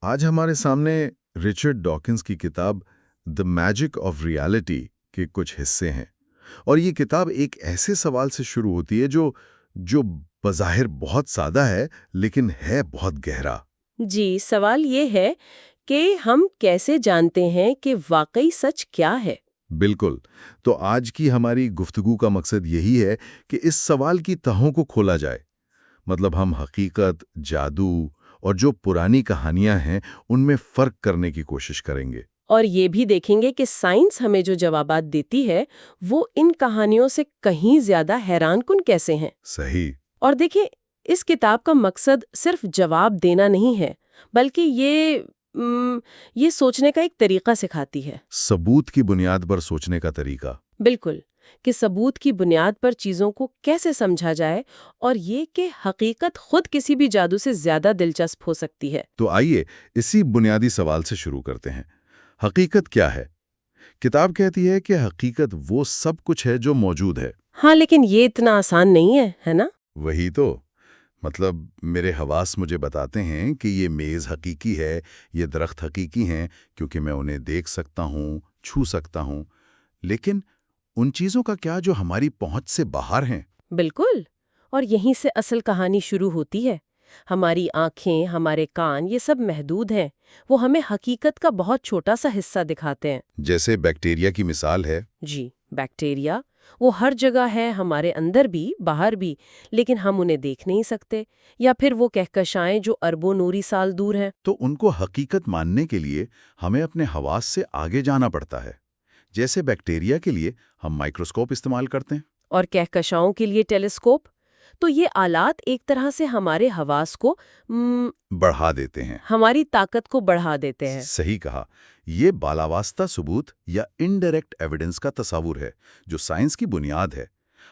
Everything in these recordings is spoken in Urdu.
آج ہمارے سامنے رچرڈ ڈاکنز کی کتاب دی میجک آف ریالٹی کے کچھ حصے ہیں، اور یہ کتاب ایک ایسے سوال سے شروع ہوتی ہے جو بظاہر بہت سادہ ہے لیکن ہے بہت گہرا۔ جی، سوال یہ ہے کہ ہم کیسے جانتے ہیں کہ واقعی سچ کیا ہے؟ بالکل، تو آج کی ہماری گفتگو کا مقصد یہی ہے کہ اس سوال کی تہوں کو کھولا جائے۔ مطلب ہم حقیقت، جادو اور جو پرانی کہانیاں ہیں ان میں فرق کرنے کی کوشش کریں گے۔ اور یہ بھی دیکھیں گے کہ سائنس ہمیں جو جوابات دیتی ہے وہ ان کہانیوں سے کہیں زیادہ حیران کن کیسے ہیں۔ صحیح۔ اور دیکھیں، اس کتاب کا مقصد صرف جواب دینا نہیں ہے، بلکہ یہ سوچنے کا ایک طریقہ سکھاتی ہے۔ ثبوت کی بنیاد پر سوچنے کا طریقہ۔ بالکل، کہ ثبوت کی بنیاد پر چیزوں کو کیسے سمجھا جائے، اور یہ کہ حقیقت خود کسی بھی جادو سے زیادہ دلچسپ ہو سکتی ہے۔ تو آئیے اسی بنیادی سوال سے شروع کرتے ہیں۔ حقیقت کیا ہے؟ کتاب کہتی ہے کہ حقیقت وہ سب کچھ ہے جو موجود ہے۔ ہاں، لیکن یہ اتنا آسان نہیں ہے نا؟ وہی تو، مطلب میرے حواس مجھے بتاتے ہیں کہ یہ میز حقیقی ہے، یہ درخت حقیقی ہیں کیونکہ میں انہیں دیکھ سکتا ہوں، چھو سکتا ہوں، لیکن ان چیزوں کا کیا جو ہماری پہنچ سے باہر ہیں؟ بالکل، اور یہیں سے اصل کہانی شروع ہوتی ہے۔ ہماری آنکھیں، ہمارے کان، یہ سب محدود ہیں، وہ ہمیں حقیقت کا بہت چھوٹا سا حصہ دکھاتے ہیں۔ جیسے بیکٹیریا کی مثال ہے۔ جی، بیکٹیریا وہ ہر جگہ ہے، ہمارے اندر بھی باہر بھی، لیکن ہم انہیں دیکھ نہیں سکتے، یا پھر وہ کہکشائیں جو اربوں نوری سال دور ہیں۔ تو ان کو حقیقت ماننے کے لیے ہمیں اپنے حواس سے آگے جانا پڑتا ہے۔ جیسے بیکٹیریا کے لیے ہم مائکروسکوپ استعمال کرتے ہیں، اور کہکشاؤں کے لیے ٹیلیسکوپ۔ تو یہ آلات ایک طرح سے ہمارے حواس کو بڑھا دیتے ہیں، ہماری طاقت کو بڑھا دیتے ہیں۔ صحیح کہا۔ یہ بالاواسطہ ثبوت یا انڈائریکٹ ایویڈنس کا تصور ہے جو سائنس کی بنیاد ہے۔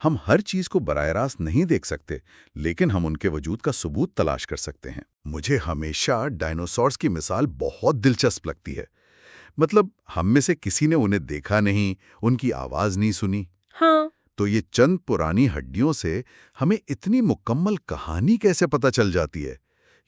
ہم ہر چیز کو براہ راست نہیں دیکھ سکتے، لیکن ہم ان کے وجود کا ثبوت تلاش کر سکتے ہیں۔ مجھے ہمیشہ ڈائنوسارز کی مثال بہت دلچسپ لگتی ہے۔ مطلب ہم میں سے کسی نے انہیں دیکھا نہیں، ان کی آواز نہیں سنی، ہاں، تو یہ چند پرانی ہڈیوں سے ہمیں اتنی مکمل کہانی کیسے پتہ چل جاتی ہے؟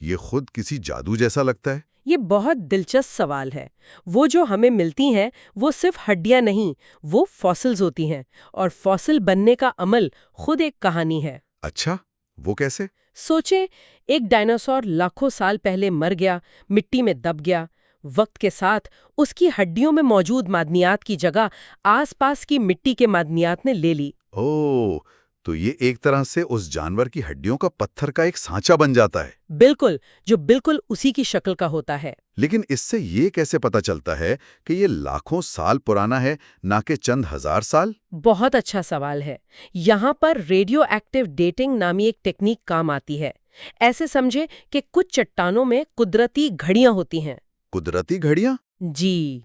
یہ خود کسی جادو جیسا لگتا ہے۔ یہ بہت دلچسپ سوال ہے۔ وہ جو ہمیں ملتی ہیں وہ صرف ہڈیاں نہیں، وہ فاسلز ہوتی ہیں، اور فاسل بننے کا عمل خود ایک کہانی ہے۔ اچھا، وہ کیسے؟ سوچیں، ایک ڈائناسور لاکھوں سال پہلے مر گیا، مٹی میں دب گیا۔ وقت کے ساتھ اس کی ہڈیوں میں موجود معدنیات کی جگہ آس پاس کی مٹی کے معدنیات نے لے لی۔ اوہ، تو یہ ایک طرح سے اس جانور کی ہڈیوں کا پتھر کا ایک سانچہ بن جاتا ہے۔ بالکل، جو بالکل اسی کی شکل کا ہوتا ہے۔ لیکن اس سے یہ کیسے پتہ چلتا ہے کہ یہ لاکھوں سال پرانا ہے، نہ کہ چند ہزار سال؟ بہت اچھا سوال ہے۔ یہاں پر ریڈیو ایکٹیو ڈیٹنگ نامی ایک ٹیکنیک کام آتی ہے۔ ایسے سمجھے کہ کچھ چٹانوں میں قدرتی گھڑیاں ہوتی ہیں۔ قدرتی گھڑیاں؟ جی،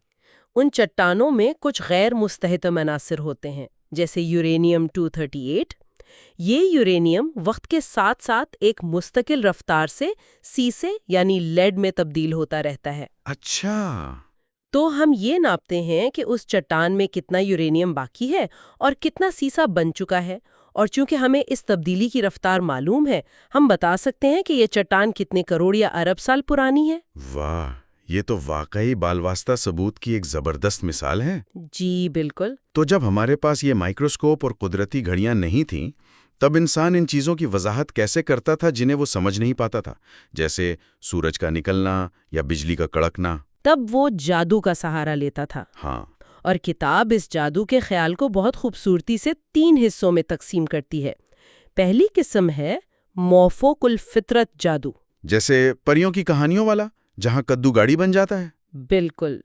ان چٹانوں میں کچھ غیر مستحکم عناصر ہوتے ہیں، جیسے یورینیم 238۔ یہ یورینیم وقت کے ساتھ ساتھ ایک مستقل رفتار سے سیسے یعنی لیڈ میں تبدیل ہوتا رہتا ہے۔ اچھا، تو ہم یہ ناپتے ہیں کہ اس چٹان میں کتنا یورینیم باقی ہے اور کتنا سیسا بن چکا ہے، اور چونکہ ہمیں اس تبدیلی کی رفتار معلوم ہے، ہم بتا سکتے ہیں کہ یہ چٹان کتنے کروڑ یا ارب سال پرانی ہے۔ واہ، یہ تو واقعی بالواسطہ ثبوت کی ایک زبردست مثال ہے۔ جی بالکل۔ تو جب ہمارے پاس یہ مائکروسکوپ اور قدرتی گھڑیاں نہیں تھیں، تب انسان ان چیزوں کی وضاحت کیسے کرتا تھا جنہیں وہ سمجھ نہیں پاتا تھا، جیسے سورج کا نکلنا یا بجلی کا کڑکنا؟ تب وہ جادو کا سہارا لیتا تھا۔ ہاں، اور کتاب اس جادو کے خیال کو بہت خوبصورتی سے 3 حصوں میں تقسیم کرتی ہے۔ پہلی قسم ہے موافق الفطرت جادو۔ جیسے پریوں کی کہانیوں والا، جہاں کدو گاڑی بن جاتا ہے؟ بالکل،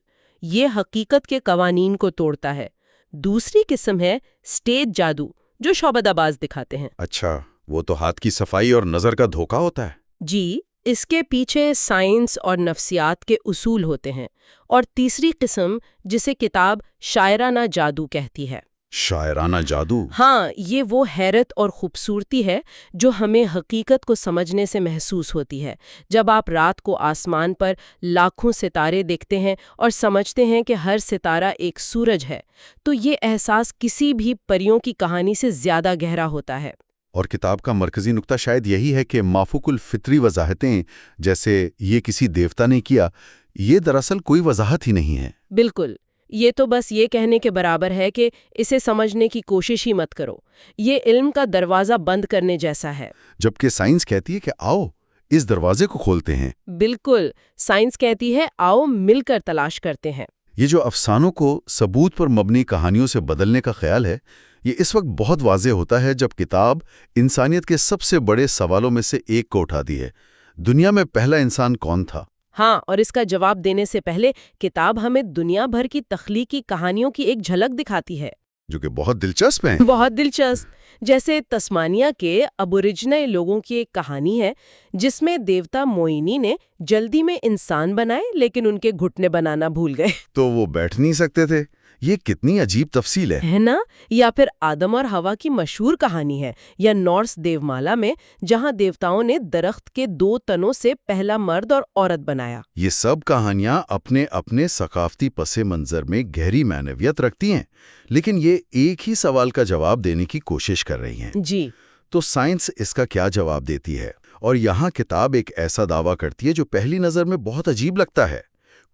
یہ حقیقت کے قوانین کو توڑتا ہے۔ دوسری قسم ہے سٹیج جادو، جو شعبدہ باز دکھاتے ہیں۔ اچھا، وہ تو ہاتھ کی صفائی اور نظر کا دھوکہ ہوتا ہے۔ جی، اس کے پیچھے سائنس اور نفسیات کے اصول ہوتے ہیں۔ اور تیسری قسم، جسے کتاب شاعرانہ جادو کہتی ہے۔ شاعرانہ جادو؟ ہاں، یہ وہ حیرت اور خوبصورتی ہے جو ہمیں حقیقت کو سمجھنے سے محسوس ہوتی ہے۔ جب آپ رات کو آسمان پر لاکھوں ستارے دیکھتے ہیں اور سمجھتے ہیں کہ ہر ستارہ ایک سورج ہے، تو یہ احساس کسی بھی پریوں کی کہانی سے زیادہ گہرا ہوتا ہے۔ اور کتاب کا مرکزی نقطہ شاید یہی ہے کہ مافوق الفطری وضاحتیں جیسے یہ کسی دیوتا نے کیا، یہ دراصل کوئی وضاحت ہی نہیں ہے۔ بالکل، یہ تو بس یہ کہنے کے برابر ہے کہ اسے سمجھنے کی کوشش ہی مت کرو، یہ علم کا دروازہ بند کرنے جیسا ہے۔ جبکہ سائنس کہتی ہے کہ آؤ اس دروازے کو کھولتے ہیں۔ بالکل، سائنس کہتی ہے آؤ مل کر تلاش کرتے ہیں۔ یہ جو افسانوں کو ثبوت پر مبنی کہانیوں سے بدلنے کا خیال ہے، یہ اس وقت بہت واضح ہوتا ہے جب کتاب انسانیت کے سب سے بڑے سوالوں میں سے ایک کو اٹھاتی ہے: دنیا میں پہلا انسان کون تھا؟ ہاں، اور اس کا جواب دینے سے پہلے کتاب ہمیں دنیا بھر کی تخلیقی کہانیوں کی ایک جھلک دکھاتی ہے، جو کہ بہت دلچسپ ہیں۔ بہت دلچسپ۔ جیسے تسمانیہ کے ابوریجنل لوگوں کی ایک کہانی ہے جس میں دیوتا موئنی نے جلدی میں انسان بنائے لیکن ان کے گھٹنے بنانا بھول گئے، تو وہ بیٹھ نہیں سکتے تھے۔ یہ کتنی عجیب تفصیل ہے نا؟ یا پھر آدم اور ہوا کی مشہور کہانی ہے، یا نارس دیومالا میں جہاں دیوتاؤں نے درخت کے 2 تنوں سے پہلا مرد اور عورت بنایا۔ یہ سب کہانیاں اپنے اپنے ثقافتی پس منظر میں گہری معنویت رکھتی ہیں، لیکن یہ ایک ہی سوال کا جواب دینے کی کوشش کر رہی ہیں۔ جی، تو سائنس اس کا کیا جواب دیتی ہے؟ اور یہاں کتاب ایک ایسا دعویٰ کرتی ہے جو پہلی نظر میں بہت عجیب لگتا ہے: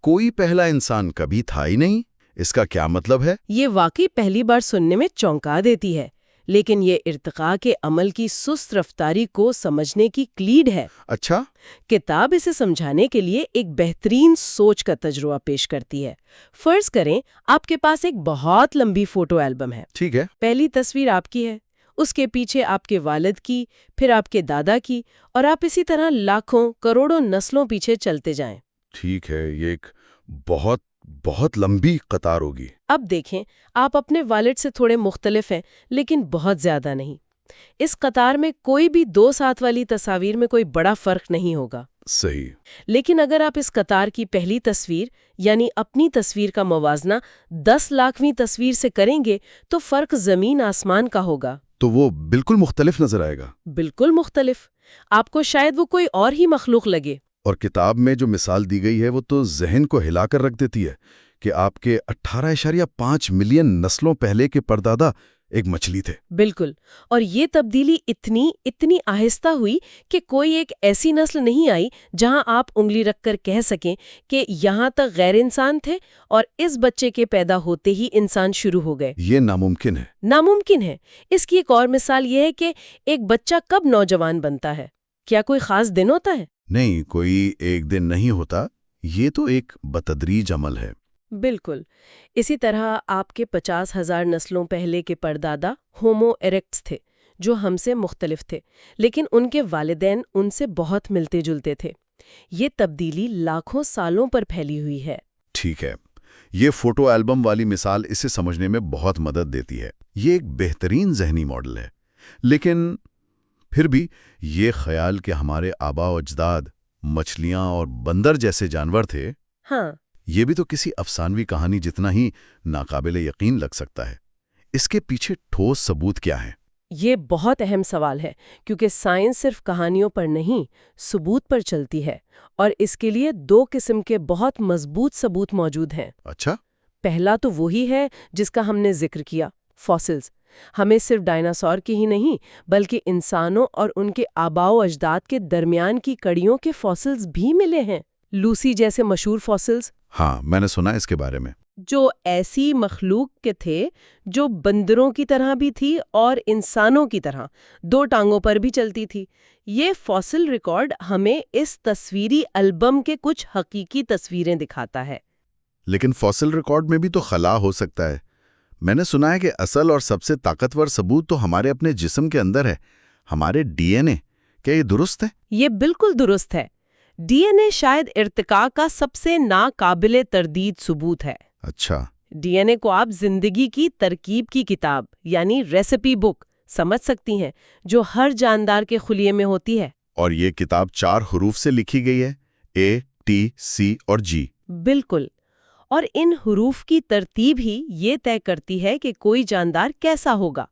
کوئی پہلا انسان کبھی تھا ہی نہیں۔ اس کا کیا مطلب ہے؟ یہ واقعی پہلی بار سننے میں چونکا دیتی ہے، لیکن یہ ارتقاء کے عمل کی سست رفتاری کو سمجھنے کی کلیڈ ہے۔ اچھا، کتاب اسے سمجھانے کے لیے ایک بہترین سوچ کا تجربہ پیش کرتی ہے۔ فرض کریں آپ کے پاس ایک بہت لمبی فوٹو البم ہے۔ ٹھیک ہے۔ پہلی تصویر آپ کی ہے، اس کے پیچھے آپ کے والد کی، پھر آپ کے دادا کی، اور آپ اسی طرح لاکھوں کروڑوں نسلوں پیچھے چلتے جائیں۔ ٹھیک ہے، یہ ایک بہت بہت لمبی قطار ہوگی۔ اب دیکھیں، آپ اپنے والد سے تھوڑے مختلف ہیں لیکن بہت زیادہ نہیں۔ اس قطار میں کوئی بھی 2 ساتھ والی تصاویر میں کوئی بڑا فرق نہیں ہوگا۔ صحیح۔ لیکن اگر آپ اس قطار کی پہلی تصویر یعنی اپنی تصویر کا موازنہ 10 لاکھویں تصویر سے کریں گے تو فرق زمین آسمان کا ہوگا۔ تو وہ بالکل مختلف نظر آئے گا۔ بالکل مختلف۔ آپ کو شاید وہ کوئی اور ہی مخلوق لگے۔ اور کتاب میں جو مثال دی گئی ہے وہ تو ذہن کو ہلا کر رکھ دیتی ہے کہ آپ کے 18.5 ملین نسلوں پہلے کے پردادا ایک مچھلی تھے۔ بالکل، اور یہ تبدیلی اتنی آہستہ ہوئی کہ کوئی ایک ایسی نسل نہیں آئی جہاں آپ انگلی رکھ کر کہہ سکیں کہ یہاں تک غیر انسان تھے اور اس بچے کے پیدا ہوتے ہی انسان شروع ہو گئے۔ یہ ناممکن ہے۔ ناممکن ہے۔ اس کی ایک اور مثال یہ ہے کہ ایک بچہ کب نوجوان بنتا ہے؟ کیا کوئی خاص دن ہوتا ہے؟ نہیں، کوئی ایک دن نہیں ہوتا، یہ تو ایک بتدریج عمل ہے۔ بالکل۔ اسی طرح آپ کے 50,000 نسلوں پہلے کے پردادا ہومو ایریکٹس تھے جو ہم سے مختلف تھے، لیکن ان کے والدین ان سے بہت ملتے جلتے تھے۔ یہ تبدیلی لاکھوں سالوں پر پھیلی ہوئی ہے۔ ٹھیک ہے، یہ فوٹو البم والی مثال اسے سمجھنے میں بہت مدد دیتی ہے۔ یہ ایک بہترین ذہنی ماڈل ہے، لیکن پھر بھی یہ خیال کہ ہمارے آبا و اجداد مچھلیاں اور بندر جیسے جانور تھے، ہاں، یہ بھی تو کسی افسانوی کہانی جتنا ہی ناقابل یقین لگ سکتا ہے۔ اس کے پیچھے ٹھوس ثبوت کیا ہے؟ یہ بہت اہم سوال ہے کیونکہ سائنس صرف کہانیوں پر نہیں، ثبوت پر چلتی ہے، اور اس کے لیے 2 قسم کے بہت مضبوط ثبوت موجود ہیں۔ اچھا، پہلا تو وہی ہے جس کا ہم نے ذکر کیا، فاسلز۔ ہمیں صرف ڈائناسور کی ہی نہیں بلکہ انسانوں اور ان کے آباء و اجداد کے درمیان کی کڑیوں کے فاسلز بھی ملے ہیں۔ لوسی جیسے مشہور فاسلز، ہاں میں نے سنا اس کے بارے میں۔ جو ایسی مخلوق کے تھے جو بندروں کی طرح بھی تھی اور انسانوں کی طرح 2 ٹانگوں پر بھی چلتی تھی۔ یہ فاسل ریکارڈ ہمیں اس تصویری البم کے کچھ حقیقی تصویریں دکھاتا ہے۔ لیکن فاسل ریکارڈ میں بھی تو خلا ہو سکتا ہے۔ میں نے سنا ہے کہ اصل اور سب سے طاقتور ثبوت تو ہمارے اپنے جسم کے اندر ہے، ہمارے ڈی این اے۔ کیا یہ درست ہے؟ یہ بالکل درست ہے۔ ڈی این اے شاید ارتقاء کا سب سے ناقابل تردید ثبوت ہے۔ اچھا، ڈی این اے کو آپ زندگی کی ترکیب کی کتاب یعنی ریسیپی بک سمجھ سکتی ہیں جو ہر جاندار کے خلیے میں ہوتی ہے۔ اور یہ کتاب 4 حروف سے لکھی گئی ہے، اے، ٹی، سی اور جی۔ بالکل، اور ان حروف کی ترتیب ہی یہ طے کرتی ہے کہ کوئی جاندار کیسا ہوگا۔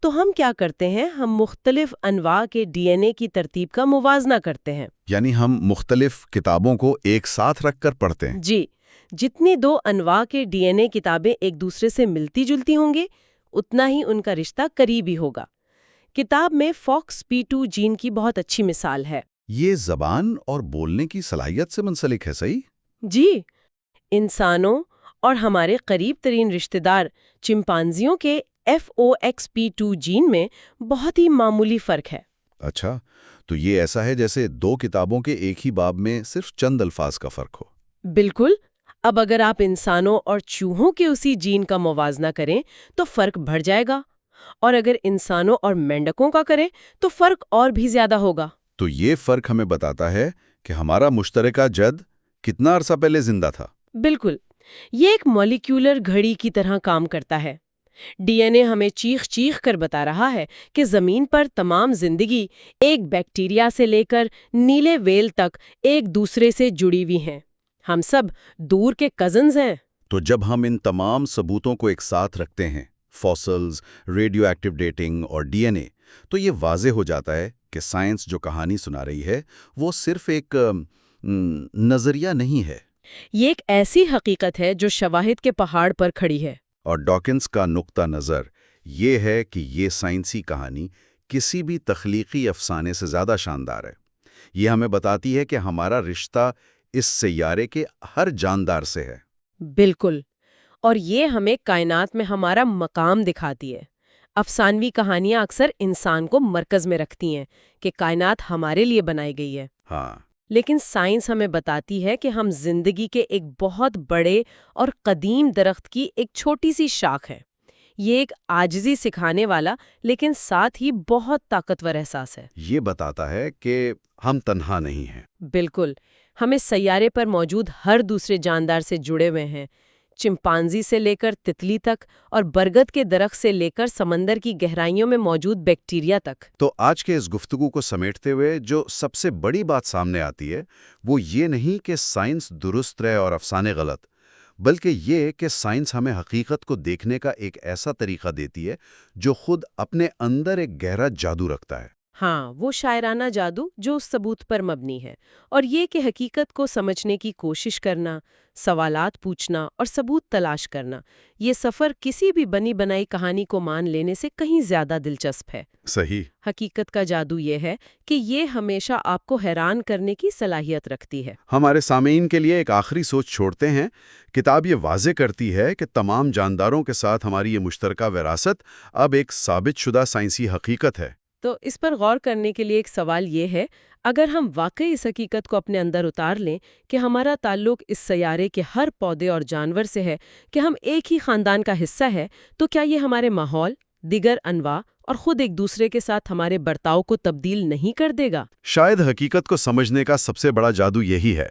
تو ہم کیا کرتے ہیں؟ ہم مختلف انواع کے ڈی این اے کی ترتیب کا موازنہ کرتے ہیں۔ یعنی ہم مختلف کتابوں کو ایک ساتھ رکھ کر پڑھتے ہیں۔ جی، جتنی 2 انواع کے ڈی این اے کتابیں ایک دوسرے سے ملتی جلتی ہوں گے اتنا ہی ان کا رشتہ قریبی ہوگا۔ کتاب میں FOXP2 جین کی بہت اچھی مثال ہے۔ یہ زبان اور بولنے کی صلاحیت سے منسلک ہے، صحیح؟ جی، انسانوں اور ہمارے قریب ترین رشتہ دار چمپانزیوں کے FOXP2 جین میں بہت ہی معمولی فرق ہے۔ اچھا، تو یہ ایسا ہے جیسے دو کتابوں کے ایک ہی باب میں صرف چند الفاظ کا فرق ہو۔ بالکل۔ اب اگر آپ انسانوں اور چوہوں کے اسی جین کا موازنہ کریں تو فرق بڑھ جائے گا، اور اگر انسانوں اور مینڈکوں کا کریں تو فرق اور بھی زیادہ ہوگا۔ تو یہ فرق ہمیں بتاتا ہے کہ ہمارا مشترکہ جد کتنا عرصہ پہلے زندہ تھا۔ بالکل، یہ ایک مالیکیولر گھڑی کی طرح کام کرتا ہے۔ ڈی این اے ہمیں چیخ چیخ کر بتا رہا ہے کہ زمین پر تمام زندگی ایک بیکٹیریا سے لے کر نیلے ویل تک ایک دوسرے سے جڑی ہوئی ہیں۔ ہم سب دور کے کزنز ہیں۔ تو جب ہم ان تمام ثبوتوں کو ایک ساتھ رکھتے ہیں، فوسلز، ریڈیو ایکٹیو ڈیٹنگ اور ڈی این اے، تو یہ واضح ہو جاتا ہے کہ سائنس جو کہانی سنا رہی ہے وہ صرف ایک نظریہ نہیں ہے۔ یہ ایک ایسی حقیقت ہے جو شواہد کے پہاڑ پر کھڑی ہے۔ اور ڈاکنز کا نقطہ نظر یہ ہے کہ یہ سائنسی کہانی کسی بھی تخلیقی افسانے سے زیادہ شاندار ہے۔ یہ ہمیں بتاتی ہے کہ ہمارا رشتہ اس سیارے کے ہر جاندار سے ہے۔ بالکل، اور یہ ہمیں کائنات میں ہمارا مقام دکھاتی ہے۔ افسانوی کہانیاں اکثر انسان کو مرکز میں رکھتی ہیں کہ کائنات ہمارے لیے بنائی گئی ہے۔ ہاں، لیکن سائنس ہمیں بتاتی ہے کہ ہم زندگی کے ایک بہت بڑے اور قدیم درخت کی ایک چھوٹی سی شاخ ہے۔ یہ ایک عاجزی سکھانے والا لیکن ساتھ ہی بہت طاقتور احساس ہے۔ یہ بتاتا ہے کہ ہم تنہا نہیں ہیں۔ بالکل، ہم اس سیارے پر موجود ہر دوسرے جاندار سے جڑے ہوئے ہیں، چمپانزی سے لے کر تتلی تک، اور برگد کے درخت سے لے کر سمندر کی گہرائیوں میں موجود بیکٹیریا تک۔ تو آج کے اس گفتگو کو سمیٹتے ہوئے جو سب سے بڑی بات سامنے آتی ہے وہ یہ نہیں کہ سائنس درست ہے اور افسانے غلط، بلکہ یہ کہ سائنس ہمیں حقیقت کو دیکھنے کا ایک ایسا طریقہ دیتی ہے جو خود اپنے اندر ایک گہرا جادو رکھتا ہے۔ ہاں، وہ شاعرانہ جادو جو اس ثبوت پر مبنی ہے، اور یہ کہ حقیقت کو سمجھنے کی کوشش کرنا، سوالات پوچھنا اور ثبوت تلاش کرنا، یہ سفر کسی بھی بنی بنائی کہانی کو مان لینے سے کہیں زیادہ دلچسپ ہے۔ صحیح۔ حقیقت کا جادو یہ ہے کہ یہ ہمیشہ آپ کو حیران کرنے کی صلاحیت رکھتی ہے۔ ہمارے سامعین کے لیے ایک آخری سوچ چھوڑتے ہیں۔ کتاب یہ واضح کرتی ہے کہ تمام جانداروں کے ساتھ ہماری یہ مشترکہ وراثت اب ایک ثابت شدہ سائنسی حقیقت ہے۔ تو اس پر غور کرنے کے لیے ایک سوال یہ ہے، اگر ہم واقعی اس حقیقت کو اپنے اندر اتار لیں کہ ہمارا تعلق اس سیارے کے ہر پودے اور جانور سے ہے، کہ ہم ایک ہی خاندان کا حصہ ہے، تو کیا یہ ہمارے ماحول، دیگر انواع اور خود ایک دوسرے کے ساتھ ہمارے برتاؤ کو تبدیل نہیں کر دے گا؟ شاید حقیقت کو سمجھنے کا سب سے بڑا جادو یہی ہے۔